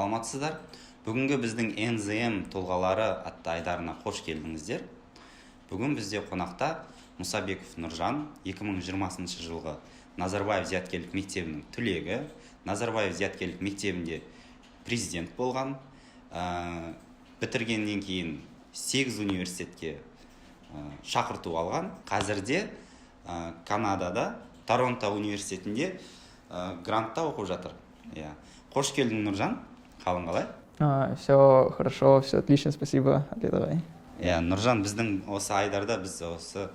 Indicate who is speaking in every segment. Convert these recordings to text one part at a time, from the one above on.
Speaker 1: саламатсыздар. Бүгінгі біздің НЗМ тұлғалары атты айдарына қош келдіңіздер. Бүгін бізде қонақта Мұсабеков Нұржан, 2020 жылғы Назарбаев зияткерлік мектебінің түлегі, Назарбаев зияткерлік мектебінде президент болған, бітіргеннен кейін 8 университетке шақырту алған. Қазірде Канадада, Торонто университетінде грантта оқып жатыр. Қош келдің, Нұржан. Қалың қалай?
Speaker 2: Все хорошо, все отлично, спасибо. Давай.
Speaker 1: Нұржан, біздің осы айдарда біз осы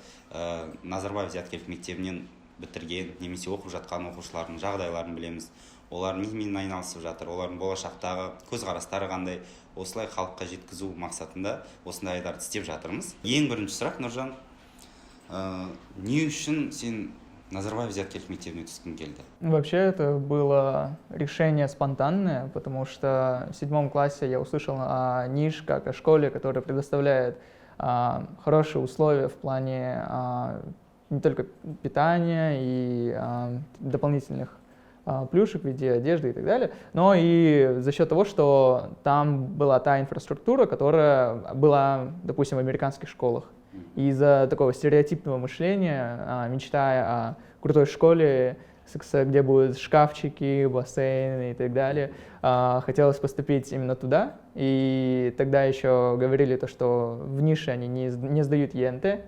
Speaker 1: Назарбаев зияткерлік мектебінен бітірген, немесе оқып жатқан оқушылардың жағдайларын білеміз. Олар немен айналысып жатыр, олардың болашақтағы көзқарастары қандай, осылай халыққа жеткізу мақсатында осындай айдарды істеп жатырмыз. Ең бірінші сұрақ, Нұржан, не үшін сен Назарбаев зияткерлік мектебіне түскің келді?
Speaker 2: Вообще это было решение спонтанное, потому что в 7 классе я услышал о НИШ как о школе, которая предоставляет хорошие условия в плане не только питания и дополнительных плюшек в виде одежды и так далее, но и за счет того, что там была та инфраструктура, которая была, допустим, в американских школах. И из-за такого стереотипного мышления, мечтая о крутой школе, где будут шкафчики, бассейны и так далее, хотелось поступить именно туда. И тогда еще говорили то, что в нише они не сдают ЕНТ,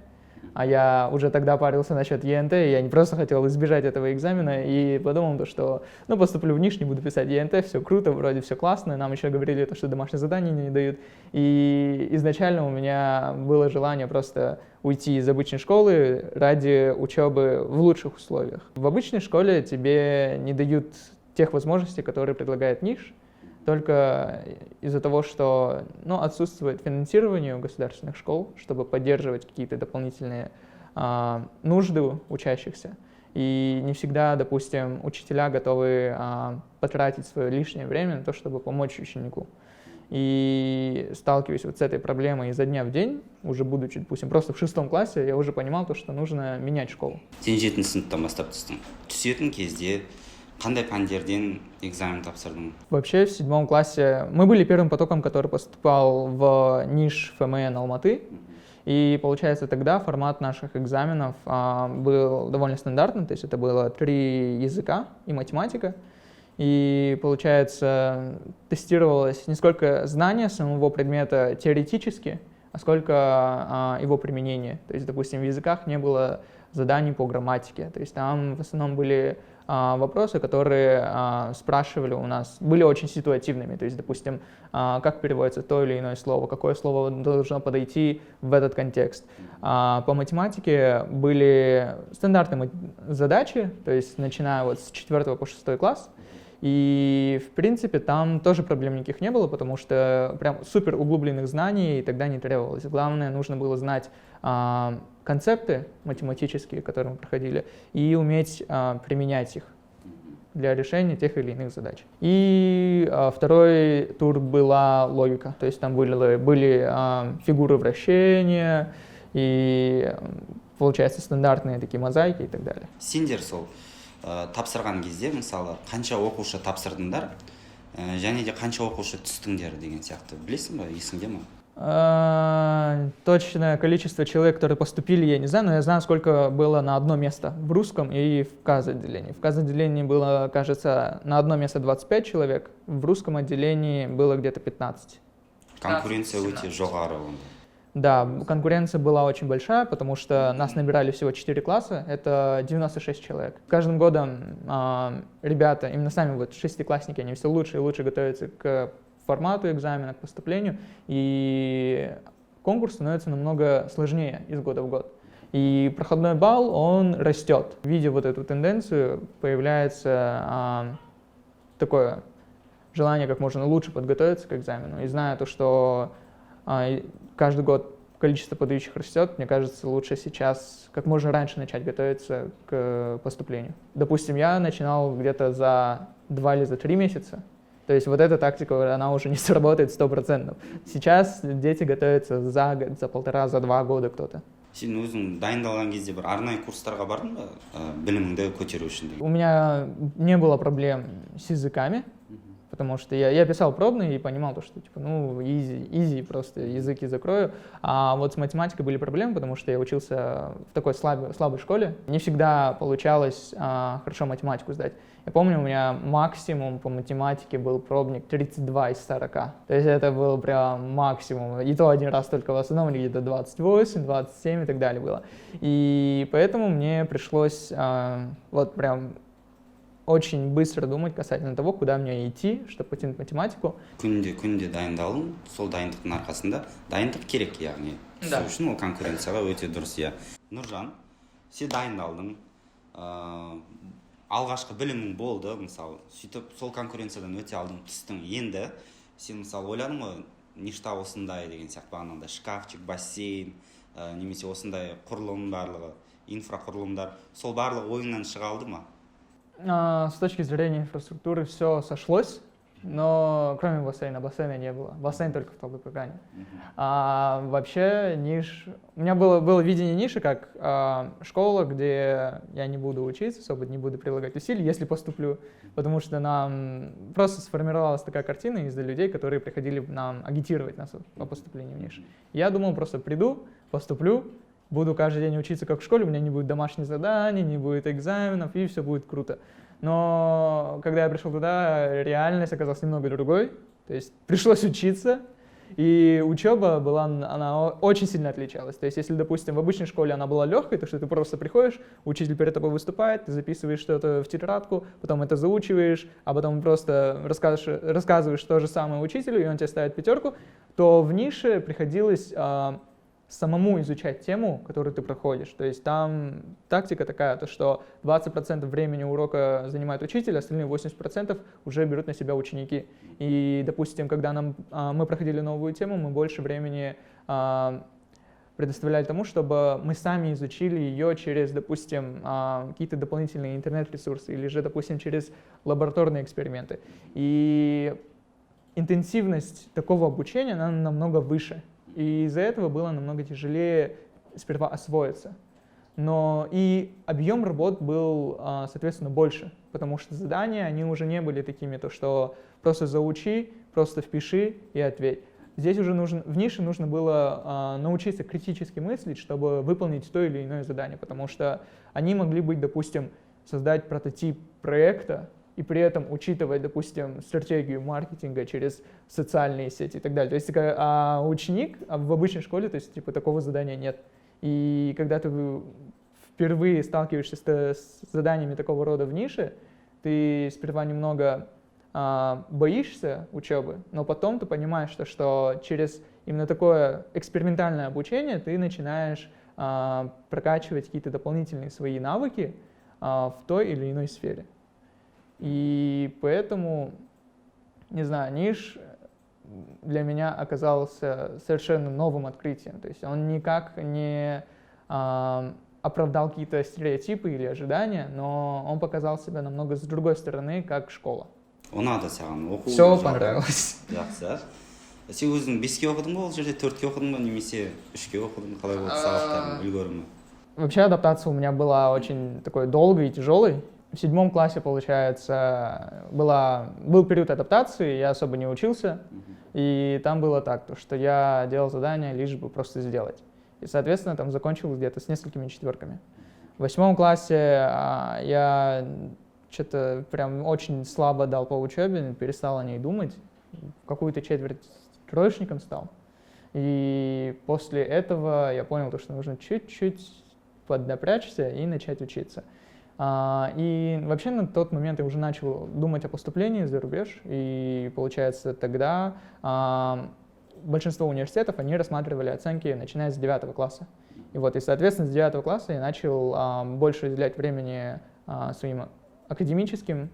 Speaker 2: а я уже тогда парился насчет ЕНТ, и я не просто хотел избежать этого экзамена, и подумал, что поступлю в НИШ, не буду писать ЕНТ, все круто, вроде все классно, нам еще говорили, что домашние задания не дают. И изначально у меня было желание просто уйти из обычной школы ради учебы в лучших условиях. В обычной школе тебе не дают тех возможностей, которые предлагает НИШ, только из-за того, что отсутствует финансирование у государственных школ, чтобы поддерживать какие-то дополнительные нужды учащихся. И не всегда, допустим, учителя готовы потратить свое лишнее время на то, чтобы помочь ученику. И сталкиваясь с этой проблемой изо дня в день, уже будучи, допустим, просто в 6 классе, я уже понимал, что нужно менять школу.
Speaker 1: Сен 7 сыныптан бастап түстің. Түсетін кезде қандай пәндерден экзамен тапсырдың?
Speaker 2: Вообще в 7 классе мы были первым потоком, который поступал в НИШ ФМН Алматы. И получается тогда формат наших экзаменов был довольно стандартным, то есть это было 3 языка и математика. И получается тестировалось не сколько знание самого предмета теоретически, а сколько его применение. То есть, допустим, в языках не было заданий по грамматике, то есть там в основном были вопросы, которые спрашивали у нас, были очень ситуативными, то есть, допустим, как переводится то или иное слово, какое слово должно подойти в этот контекст. По математике были стандартные задачи, то есть начиная вот с 4 по 6 класс, и, в принципе, там тоже проблем никаких не было, потому что прям супер углубленных знаний тогда не требовалось. Главное, нужно было знать концепты математические, которые мы проходили, и уметь применять их для решения тех или иных задач. И второй тур была логика, то есть там были фигуры вращения и, получается, стандартные такие мозаики и так далее.
Speaker 1: Сендер сол тапсырған кезде, мысалы, қанша оқушы тапсырдыңдар, және де қанша оқушы түстіңдер деген сияқты. Білесің ба, есіңде ма?
Speaker 2: Точное количество человек, которые поступили, я не знаю, но я знаю, сколько было на одно место в русском и в КАЗ-отделении. В КАЗ-отделении было, кажется, на одно место 25 человек, в русском отделении было где-то 15.
Speaker 1: Конкуренция өте жоғары онда.
Speaker 2: Да, конкуренция была очень большая, потому что нас набирали всего 4 класса, это 96 человек. С каждым годом ребята, именно сами вот шестиклассники, они все лучше и лучше готовятся к формату экзамена, к поступлению, и конкурс становится намного сложнее из года в год. И проходной балл, он растет. Видя вот эту тенденцию, появляется такое желание как можно лучше подготовиться к экзамену. И зная то, что каждый год количество подающих растет, мне кажется, лучше сейчас как можно раньше начать готовиться к поступлению. Допустим, я начинал где-то за 2 или за 3 месяца. То есть вот эта тактика, она уже не сработает 100%. Сейчас дети готовятся за год, за 1,5, за 2 года кто-то.
Speaker 1: Сен өзің дайындалған кезде бір арнайы курстарға бардың ба, біліміңді көтеру үшін?
Speaker 2: У меня не было проблем с языками, потому что я писал пробные и понимал то, что типа, ну, изи, просто языки закрою. А вот с математикой были проблемы, потому что я учился в такой слабой школе. Не всегда получалось хорошо математику сдать. Я помню, у меня максимум по математике был пробник 32 из 40. То есть это был прям максимум. И то один раз только в основном где-то 28, 27 и так далее было. И поэтому мне пришлось вот прям очень быстро думать касательно того, куда мне идти, чтобы потянуть математику.
Speaker 1: Күнде дайындалдым, сол дайындықтың арқасында дайындық керек, яғни
Speaker 2: Да.
Speaker 1: сол үшін ол конкуренцияға өте дұрыс, иә. Нұржан, сен дайындалдың, алғашқы білімің болды, мысалы, сөйтіп сол конкуренциядан өте алдың, түстің. Енді сен мысалы ойладың ғой, ништа осындай деген сияқты бағанағыдай шкафчик, бассейн, немесе осындай құрылым барлығы, инфрақұрылымдар, сол барлығы ойыңнан шыға алды ма?
Speaker 2: С точки зрения инфраструктуры все сошлось, но кроме бассейна не было. Бассейн только в второй программе. Вообще у меня было видение ниши как школа, где я не буду учиться, особо не буду прилагать усилий, если поступлю, потому что нам просто сформировалась такая картина из-за людей, которые приходили нам агитировать нас по поступлению в нишу. Я думал, просто приду, поступлю, буду каждый день учиться как в школе, у меня не будет домашних заданий, не будет экзаменов, и все будет круто. Но когда я пришел туда, реальность оказалась немного другой. То есть пришлось учиться, и учеба она очень сильно отличалась. То есть если, допустим, в обычной школе она была легкой, то что ты просто приходишь, учитель перед тобой выступает, ты записываешь что-то в тетрадку, потом это заучиваешь, а потом просто рассказываешь то же самое учителю, и он тебе ставит 5, то в нише приходилось самому изучать тему, которую ты проходишь. То есть там тактика такая, то что 20% времени урока занимает учитель, остальные 80% уже берут на себя ученики. И, допустим, когда мы проходили новую тему, мы больше времени предоставляли тому, чтобы мы сами изучили ее через, допустим, какие-то дополнительные интернет-ресурсы или же, допустим, через лабораторные эксперименты. И интенсивность такого обучения, она намного выше. И из-за этого было намного тяжелее сперва освоиться. Но и объем работ был, соответственно, больше, потому что задания, они уже не были такими, то что просто заучи, просто впиши и ответь. Здесь уже в нише нужно было научиться критически мыслить, чтобы выполнить то или иное задание, потому что они могли быть, допустим, создать прототип проекта, и при этом учитывать, допустим, стратегию маркетинга через социальные сети и так далее. То есть ученик в обычной школе, то есть типа такого задания нет. И когда ты впервые сталкиваешься с заданиями такого рода в нише, ты сперва немного боишься учебы, но потом ты понимаешь, что через именно такое экспериментальное обучение ты начинаешь прокачивать какие-то дополнительные свои навыки в той или иной сфере. И поэтому, не знаю, ниш для меня оказался совершенно новым открытием. То есть он никак не оправдал какие-то стереотипы или ожидания, но он показал себя намного с другой стороны, как школа.
Speaker 1: Ұнады саған оқу?
Speaker 2: Все понравилось.
Speaker 1: Жақсы. Сен өзің 5-ке оқыдың ба, ол жерде 4-ке оқыдың ба, немесе 3-ке оқыдың? Қалай болды сабақтардың үлгерімі?
Speaker 2: Вообще адаптация у меня была очень такой долгой и тяжелой. В 7 классе, получается, был период адаптации, я особо не учился, и там было так, что я делал задания лишь бы просто сделать. И, соответственно, там закончил где-то с несколькими 4. В 8 классе я что-то прям очень слабо дал по учебе, перестал о ней думать, в какую-то четверть троечником стал. И после этого я понял, что нужно чуть-чуть поднапрячься и начать учиться. И вообще на тот момент я уже начал думать о поступлении за рубеж, и получается тогда большинство университетов, они рассматривали оценки, начиная с 9 класса. И соответственно, с 9 класса я начал больше уделять времени своим академическим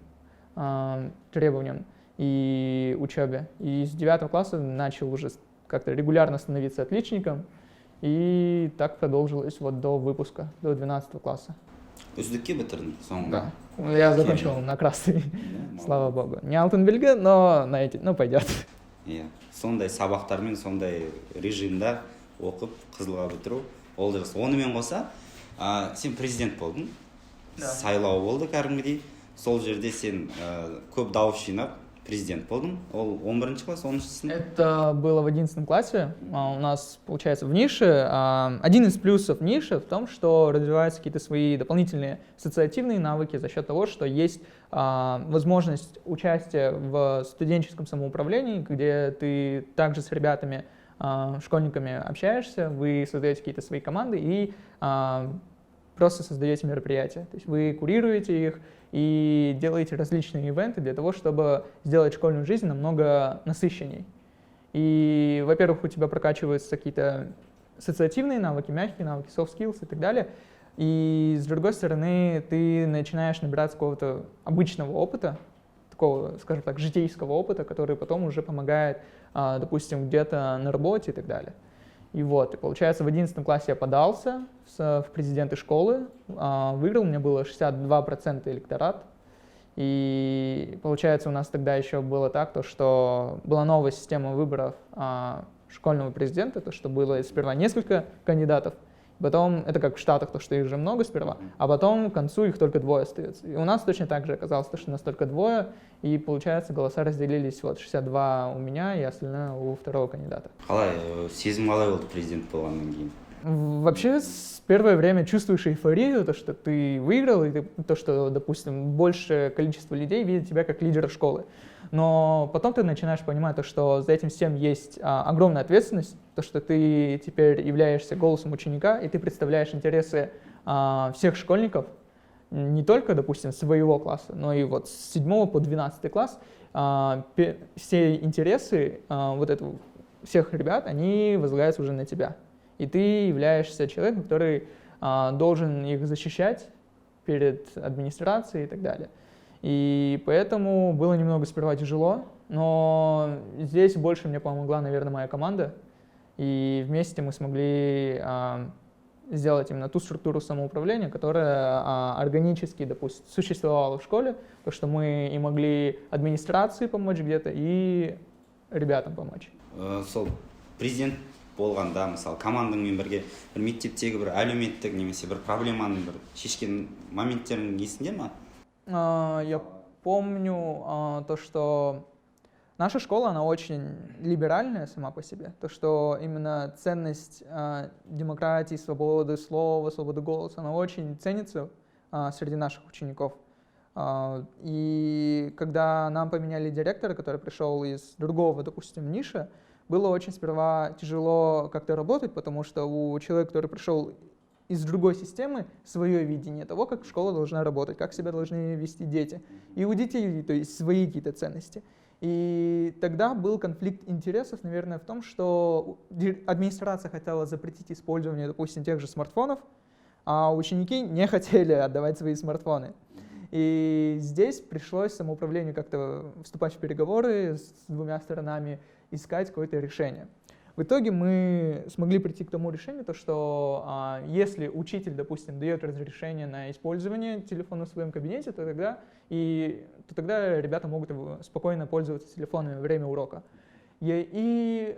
Speaker 2: требованиям и учебе. И с 9 класса начал уже как-то регулярно становиться отличником, и так продолжилось до выпуска, до 12 класса.
Speaker 1: Үздікке бітірдің соңында?
Speaker 2: Да. Я закончил на красный, слава богу. Не алтын белгі, но пойдет.
Speaker 1: Иә. Сондай сабақтармен, сондай режимда оқып, қызылға бітіру. Ол дұрыс. Онымен қоса, сен президент болдың. Сайлау болды кәдімгідей. Сол жерде сен көп дауыс жинап, президент болдың. Ол 11 класс, 10 сынып.
Speaker 2: Это было в 11 классе. У нас, получается, в нише. Один из плюсов ниши в том, что развиваются какие-то свои дополнительные ассоциативные навыки за счет того, что есть возможность участия в студенческом самоуправлении, где ты также с ребятами, школьниками общаешься, вы создаете какие-то свои команды и просто создаете мероприятия. То есть вы курируете их и делаете различные ивенты для того, чтобы сделать школьную жизнь намного насыщенней. И, во-первых, у тебя прокачиваются какие-то ассоциативные навыки, мягкие навыки, soft skills и так далее. И, с другой стороны, ты начинаешь набираться какого-то обычного опыта, такого, скажем так, житейского опыта, который потом уже помогает, допустим, где-то на работе и так далее. И вот, и получается, в 11 классе я подался в президенты школы, выиграл, у меня было 62% электорат. И получается, у нас тогда еще было так, то, что была новая система выборов школьного президента, то, что было сперва несколько кандидатов, потом, это как в Штатах, то, что их же много сперва, а потом к концу их только двое остается. И у нас точно так же оказалось, то, что нас только двое, и получается, голоса разделились, вот, 62 у меня и остальное у второго кандидата.
Speaker 1: Қалай, сезім қалай болды президент болғаннан кейін?
Speaker 2: Вообще, с первое время чувствуешь эйфорию, то, что ты выиграл, и то, что, допустим, большее количество людей видит тебя как лидера школы. Но потом ты начинаешь понимать, то, что за этим всем есть огромная ответственность, то, что ты теперь являешься голосом ученика, и ты представляешь интересы всех школьников, не только, допустим, своего класса, но и вот с 7 по 12 класс все интересы вот этого, всех ребят, они возлагаются уже на тебя. И ты являешься человеком, который должен их защищать перед администрацией и так далее. И поэтому было немного сперва тяжело, но здесь больше мне помогла, наверное, моя команда. И вместе мы смогли сделать именно ту структуру самоуправления, которая органически, допустим, существовала в школе, то, что мы и могли администрации помочь где-то, и ребятам помочь.
Speaker 1: Сол президент болғанда, мысалы, командамен бірге бір мектептегі бір әлеуметтік немесе бір проблеманы бір шешкен моменттерің есінде ма?
Speaker 2: Я помню то, что наша школа, она очень либеральная сама по себе. То, что именно ценность демократии, свободы слова, свободы голоса, она очень ценится среди наших учеников. И когда нам поменяли директора, который пришел из другого, допустим, ниша, было очень сперва тяжело как-то работать, потому что у человека, который пришел из другой системы, свое видение того, как школа должна работать, как себя должны вести дети. И у детей, то есть свои какие-то ценности. И тогда был конфликт интересов, наверное, в том, что администрация хотела запретить использование, допустим, тех же смартфонов, а ученики не хотели отдавать свои смартфоны. И здесь пришлось самоуправлению как-то вступать в переговоры с двумя сторонами, искать какое-то решение. В итоге мы смогли прийти к тому решению, то, что если учитель, допустим, дает разрешение на использование телефона в своем кабинете, то тогда ребята могут спокойно пользоваться телефонами во время урока. И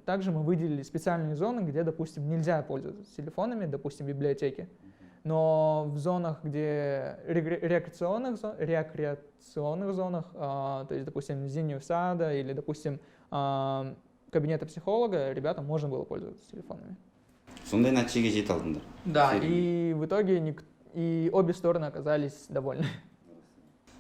Speaker 2: также мы выделили специальные зоны, где, допустим, нельзя пользоваться телефонами, допустим, библиотеки. Но в зонах, где рекреационных зонах, то есть, допустим, зимнего сада или, допустим, кабинета психолога, ребятам можно было пользоваться телефонами.
Speaker 1: Сондай нәтижеге жете алдыңдар.
Speaker 2: Да, и в итоге и обе стороны оказались довольны.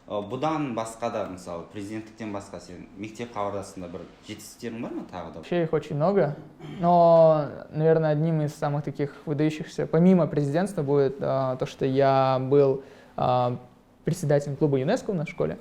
Speaker 1: Бұдан басқа да, мысалы, президенттіктен басқа сен мектеп қабырғасында бір жетістіктерің бар ма тағы да?
Speaker 2: Вообще их очень много, но, наверное, одним из самых таких выдающихся, помимо президентства, будет то, что я был председателем клуба ЮНЕСКО в нашей школе.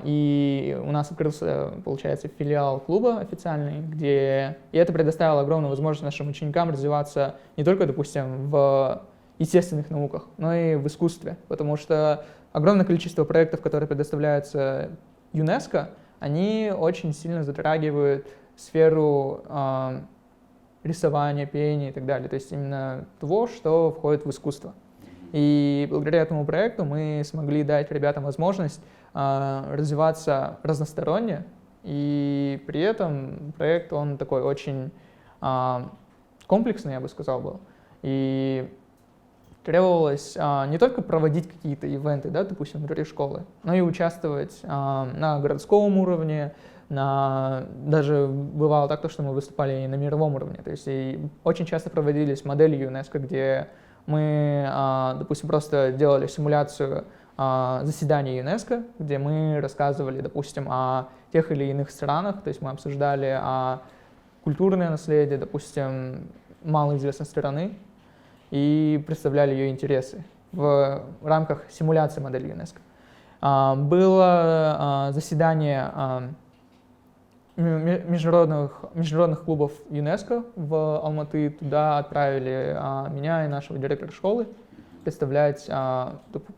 Speaker 2: И у нас открылся, получается, филиал клуба официальный, и это предоставило огромную возможность нашим ученикам развиваться не только, допустим, в естественных науках, но и в искусстве, потому что огромное количество проектов, которые предоставляются ЮНЕСКО, они очень сильно затрагивают сферу рисования, пения и так далее, то есть именно того, что входит в искусство. И благодаря этому проекту мы смогли дать ребятам возможность развиваться разносторонне, и при этом проект, он такой очень комплексный, я бы сказал, был. И требовалось не только проводить какие-то ивенты, да, допустим, внутри школы, но и участвовать на городском уровне, даже бывало так, что мы выступали и на мировом уровне. То есть и очень часто проводились модели ЮНЕСКО, где мы, допустим, просто делали симуляцию заседаний ЮНЕСКО, где мы рассказывали, допустим, о тех или иных странах, то есть мы обсуждали культурное наследие, допустим, малоизвестной страны, и представляли ее интересы в рамках симуляции модели ЮНЕСКо. Было заседание международных клубов ЮНЕСКо в Алматы. Туда отправили меня и нашего директора школы представлять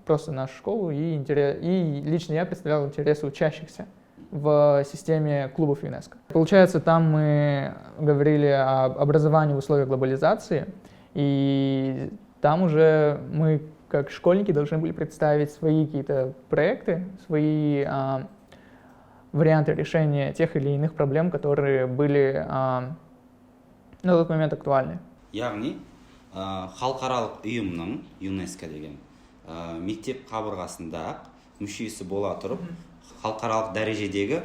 Speaker 2: просто нашу школу, и лично я представлял интересы учащихся в системе клубов ЮНЕСКо. Получается, там мы говорили об образовании в условиях глобализации, и там уже мы, как школьники, должны были представить свои какие-то проекты, свои варианты решения тех или иных проблем, которые были на тот момент актуальны.
Speaker 1: Яғни халықаралық ұйымның ЮНЕСКО деген мектеп қабырғасында мүшесі бола тұрып, халықаралық дәрежедегі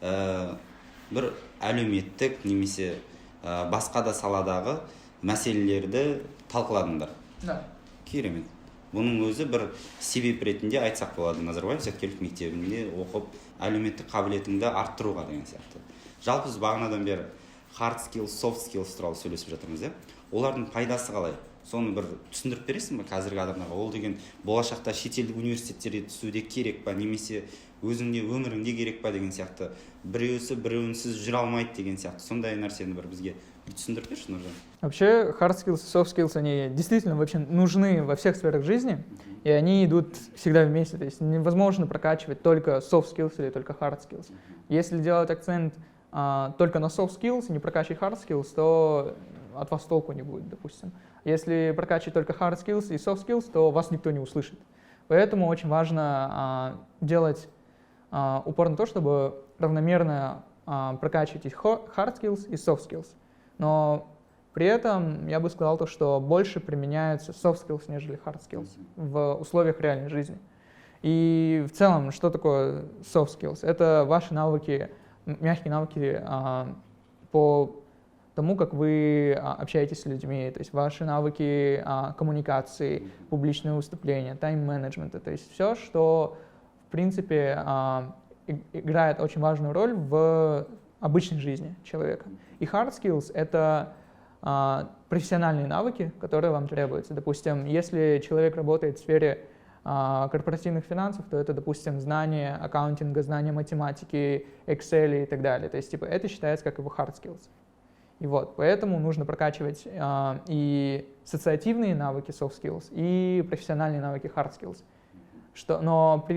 Speaker 1: бір әлеуметтік немесе басқа да саладағы мәселелерді талқыладыңдар.
Speaker 2: Да.
Speaker 1: Керемет. Бұның өзі бір себеп ретінде айтсақ болады, Назарбаев зияткерлік мектебінде оқып, әлеуметтік қабілетіңді арттыруға деген сияқты. Жалпы біз бағанадан бері hard skills, soft skills туралы сөйлесіп жатырмыз, олардың пайдасы қалай? Соны бір түсіндіріп бересің бе қазіргі адамдарға? Ол деген болашақта шетелдік университеттерге түсуде керек па, немесе өзіңде өміріңде керек па деген сияқты, біреуінсіз жүре алмайды деген сияқты. Сондай нәрсені бір бізге түсіндіріп берші, Нұржан.
Speaker 2: Вообще, hard skills и soft skills, они действительно вообще нужны во всех сферах жизни, и они идут всегда вместе. То есть невозможно прокачивать только soft skills или только hard skills. Если делать акцент только на soft skills и не прокачивать hard skills, то от вас толку не будет, допустим. Если прокачивать только hard skills и soft skills, то вас никто не услышит. Поэтому очень важно делать упор на то, чтобы равномерно прокачивать и hard skills, и soft skills. Но при этом я бы сказал то, что больше применяются soft skills, нежели hard skills в условиях реальной жизни. И в целом, что такое soft skills? Это ваши навыки, мягкие навыки по тому, как вы общаетесь с людьми, то есть ваши навыки коммуникации, публичные выступления, тайм-менеджмента, то есть все, что, в принципе, играет очень важную роль в обычной жизни человека. И hard skills — это профессиональные навыки, которые вам требуются. Допустим, если человек работает в сфере корпоративных финансов, то это, допустим, знание аккаунтинга, знание математики, Excel и так далее. То есть, это считается как его hard skills. И вот, поэтому нужно прокачивать и ассоциативные навыки soft skills, и профессиональные навыки hard skills. Но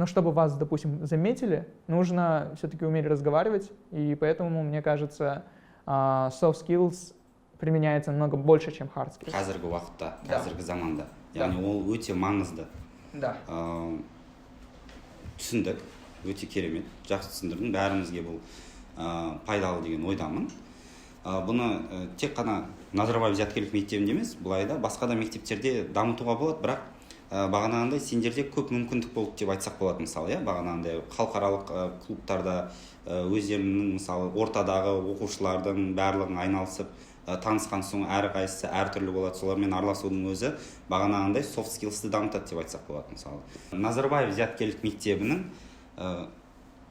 Speaker 2: чтобы вас, допустим, заметили, нужно все-таки уметь разговаривать, и поэтому, мне кажется, soft skills применяется намного больше, чем hard skills.
Speaker 1: Қазіргі уақытта, қазіргі заманда. Яғни ол өте маңызды.
Speaker 2: Да.
Speaker 1: Түсіндік, өте керемет, жақсы түсіндірдің, бәрімізге бұл пайдалы деген ойдамын. Бұны тек қана Назарбаев зияткерлік мектебінде емес, бұлай да басқа да мектептерде дамытуға болады, бірақ бағанағындай сендерде көп мүмкіндік болды деп айтсақ болады. Мысалы, бағанағындай халықаралық клубтарда өздерінің мысалы ортадағы оқушылардың барлығын айналысып танысқан соң әрқайсысы әртүрлі болады, солармен араласудың өзі бағанағындай soft skills'ты дамытады деп айтсақ болады. Мысалы, Назарбаев зияткерлік мектебінің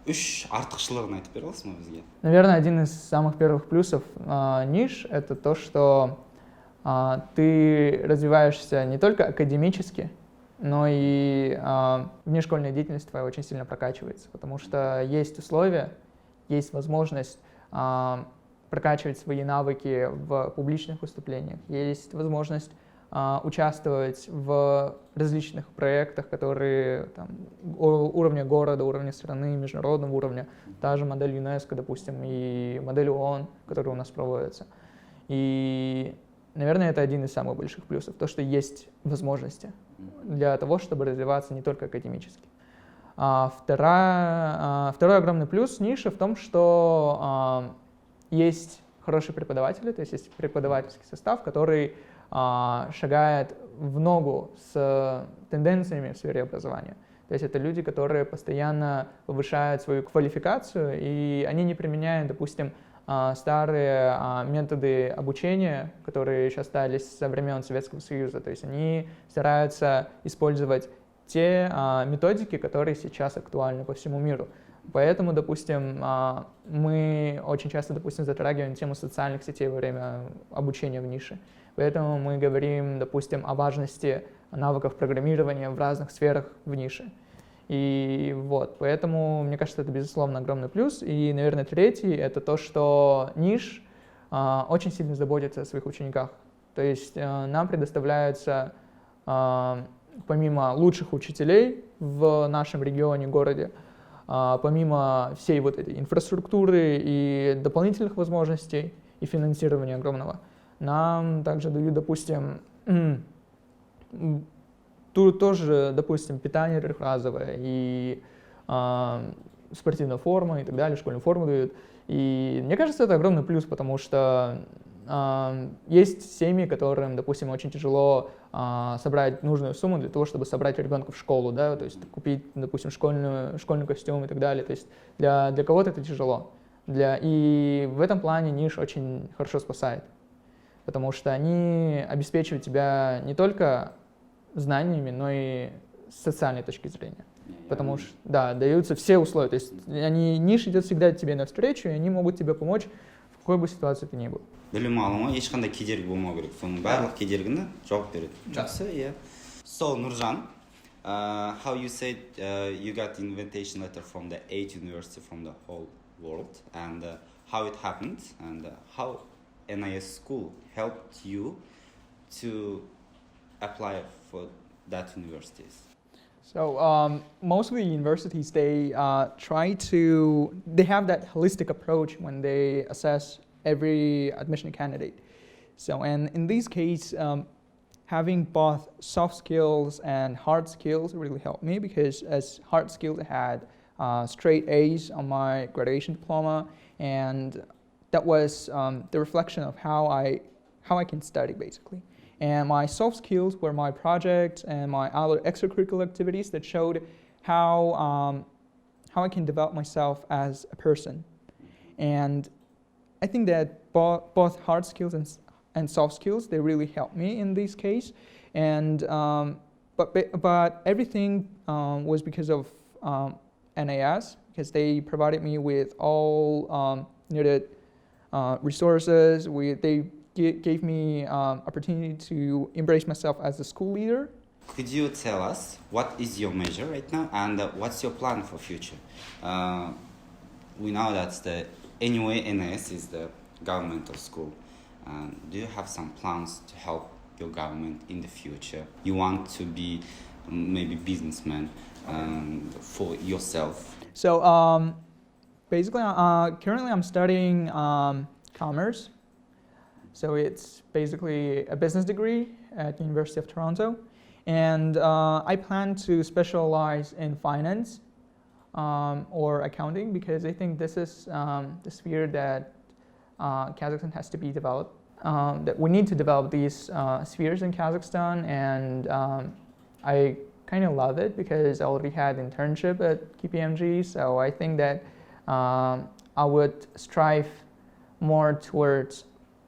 Speaker 1: 3 артықшылығын айтып бере аласың ба бізге?
Speaker 2: Наверное, один из самых первых плюсов ниш — это то, что ты развиваешься не только академически, но и внешкольная деятельность твоя очень сильно прокачивается, потому что есть условия, есть возможность прокачивать свои навыки в публичных выступлениях, есть возможность участвовать в различных проектах, которые там, уровня города, уровня страны, международного уровня, та же модель ЮНЕСКО, допустим, и модель ООН, которые у нас проводятся. И, наверное, это один из самых больших плюсов, то, что есть возможности для того, чтобы развиваться не только академически. Второй огромный плюс ниши в том, что есть хорошие преподаватели, то есть есть преподавательский состав, который шагает в ногу с тенденциями в сфере образования. То есть это люди, которые постоянно повышают свою квалификацию, и они не применяют, допустим, старые методы обучения, которые еще остались со времен Советского Союза. То есть они стараются использовать те методики, которые сейчас актуальны по всему миру. Поэтому, допустим, мы очень часто, допустим, затрагиваем тему социальных сетей во время обучения в нише. Поэтому мы говорим, допустим, о важности навыков программирования в разных сферах в нише. И вот, поэтому, мне кажется, это, безусловно, огромный плюс. И, наверное, третий — это то, что ниш очень сильно заботится о своих учениках. То есть нам предоставляются, помимо лучших учителей в нашем регионе, городе, помимо всей вот этой инфраструктуры и дополнительных возможностей и финансирования огромного, нам также дают, допустим, тут тоже, допустим, питание трехразовое и спортивная форма и так далее, школьную форму дают. И мне кажется, это огромный плюс, потому что есть семьи, которым, допустим, очень тяжело собрать нужную сумму для того, чтобы собрать ребенка в школу, да, то есть купить, допустим, школьный костюм и так далее. То есть для кого-то это тяжело. И в этом плане ниш очень хорошо спасает, потому что они обеспечивают тебя не только знаниями, но и с социальной точки зрения. Потому что, да, даются все условия. То есть ниш идет всегда тебе навстречу, и они могут тебе помочь в какой бы ситуации ты ни был.
Speaker 1: Білім алуыңа ешқандай кедергі болмау керек. Соның барлық кедергіні жауап береді. Жақсы, иә. So, Нұржан, how you said you got the invitation letter from the 8 university from the whole world, and how it happened, and how NIS school helped you to apply for that universities.
Speaker 2: So most of the universities, they they have that holistic approach when they assess every admission candidate. So, and in this case, having both soft skills and hard skills really helped me, because as hard skills, I had straight A's on my graduation diploma, and that was the reflection of how I can study, basically. And my soft skills were my projects and my other extracurricular activities that showed how I can develop myself as a person. And I think that both hard skills and soft skills, they really helped me in this case. And but everything was because of NIS, because they provided me with all needed resources. They gave me opportunity to embrace myself as a school leader.
Speaker 1: Could you tell us what is your major right now, and what's your plan for future? We know that anyway NIS is the governmental school. Do you have some plans to help your government in the future? You want to be maybe businessman for yourself?
Speaker 2: So basically, currently I'm studying commerce. So it's basically a business degree at the University of Toronto. And I plan to specialize in finance or accounting, because I think this is the sphere that Kazakhstan has to be developed. That we need to develop these spheres in Kazakhstan, and I kind of love it because I already had an internship at KPMG. So I think that I would strive more towards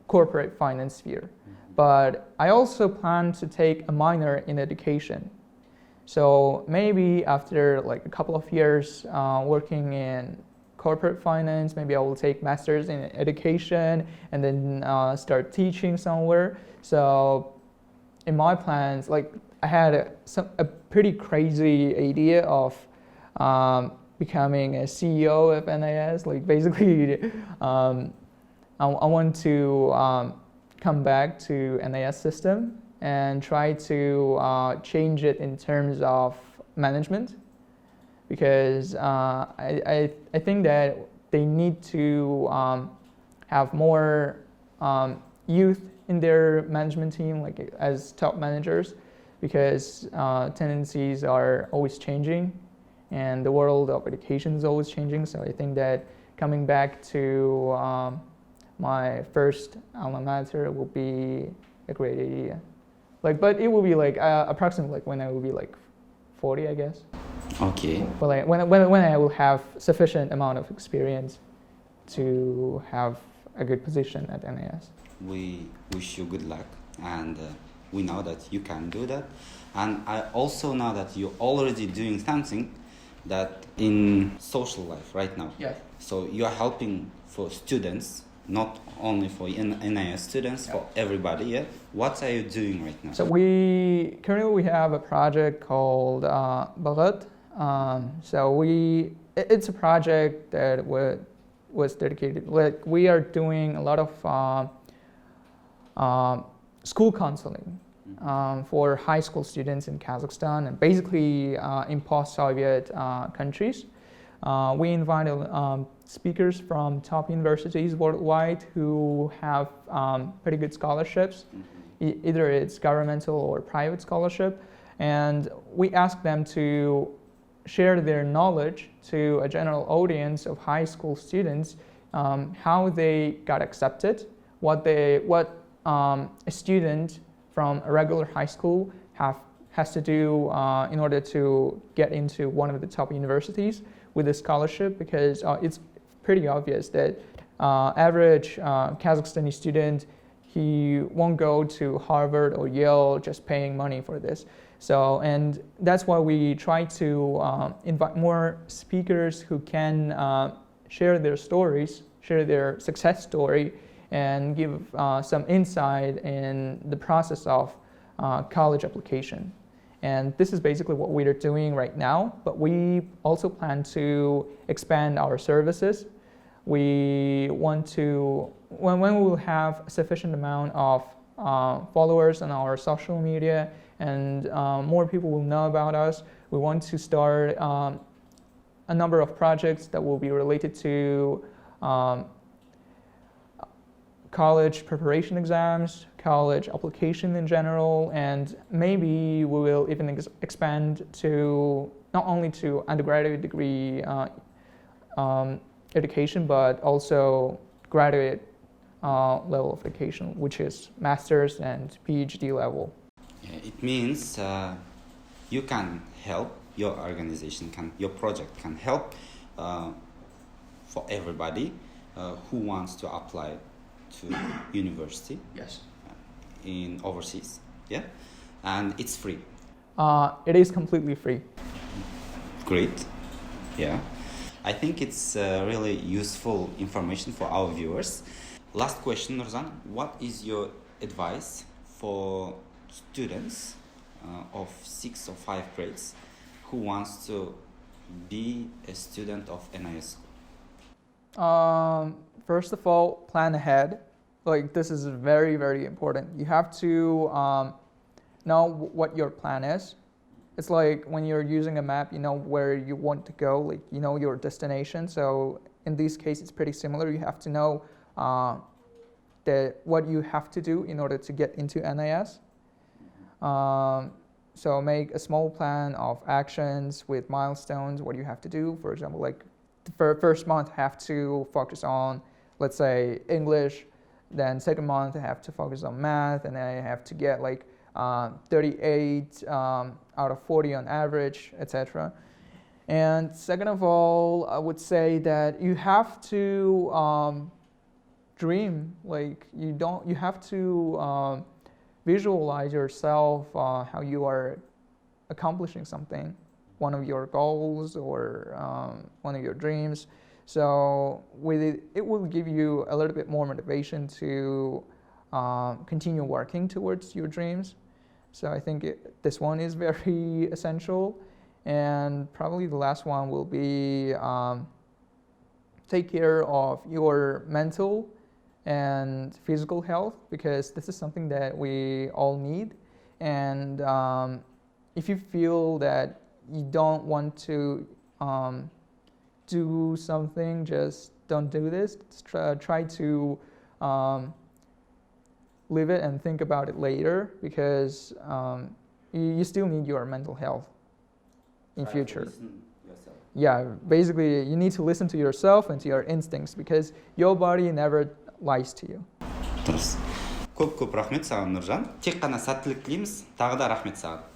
Speaker 2: corporate finance sphere. But I also plan to take a minor in education. So maybe after like a couple of years working in corporate finance, maybe I will take masters in education and then start teaching somewhere. So in my plans, like I had a pretty crazy idea of becoming a CEO of NIS. Like basically, I want to come back to NIS system and try to change it in terms of management, because I think that they need to have more youth in their management team, like as top managers, because tendencies are always changing and the world of education is always changing. So I think that coming back to my first alma mater will be a great idea. Like, but it will be like approximately like when I will be like 40, I guess.
Speaker 1: Okay.
Speaker 2: But like when I will have sufficient amount of experience to have a good position at NAS.
Speaker 1: We wish you good luck, and we know that you can do that. And I also know that you're already doing something that in social life right now.
Speaker 2: Yes.
Speaker 1: So you are helping for students, not only for NIS students, for everybody. Yeah. What are you doing right now?
Speaker 2: So we currently have a project called Barat. It's a project that was dedicated. Like we are doing a lot of school counseling for high school students in Kazakhstan and basically in post-Soviet countries. We invited speakers from top universities worldwide who have pretty good scholarships. Either it's governmental or private scholarship, and we ask them to share their knowledge to a general audience of high school students, how they got accepted, what a student from a regular high school has to do in order to get into one of the top universities with a scholarship, because it's pretty obvious that average Kazakhstani student, he won't go to Harvard or Yale just paying money for this. So, and that's why we try to invite more speakers who can share their stories, share their success story, and give some insight in the process of college application. And this is basically what we are doing right now, but we also plan to expand our services. We want to, when we will have a sufficient amount of followers on our social media and more people will know about us, we want to start a number of projects that will be related to college preparation exams, college application in general, and maybe we will even expand to not only to undergraduate degree education, but also graduate level of education, which is master's and PhD level.
Speaker 1: Yeah, it means you can help, your organization your project can help for everybody who wants to apply to university.
Speaker 2: Yes.
Speaker 1: In overseas, yeah, and it's free.
Speaker 2: It is completely free.
Speaker 1: Great, yeah. I think it's really useful information for our viewers. Last question, Nurzan. What is your advice for students of 6 or 5 grades who wants to be a student of NIS school?
Speaker 2: First of all, plan ahead. Like, this is very, very important. You have to know what your plan is. It's like when you're using a map, you know where you want to go, like you know your destination. So in this case, it's pretty similar. You have to know what you have to do in order to get into NIS. So make a small plan of actions with milestones, what you have to do. For example, like the first month, I have to focus on, let's say, English. Then second month, I have to focus on math, and then I have to get like 38 out of 40 on average, etc. And second of all, I would say that you have to dream. Like you have to visualize yourself how you are accomplishing something, one of your goals or one of your dreams. So with it will give you a little bit more motivation to continue working towards your dreams. So I think this one is very essential. And probably the last one will be take care of your mental and physical health, because this is something that we all need. And if you feel that you don't want to do something, just don't do this. Try to live it and think about it later, because you still need your mental health in future. Yeah, basically you need to listen to yourself and to your instincts, because your body never lies to you.
Speaker 1: көп рахмет саған, Нұржан. Тек қана сәттілік тілейміз. Тағы да рахмет саған.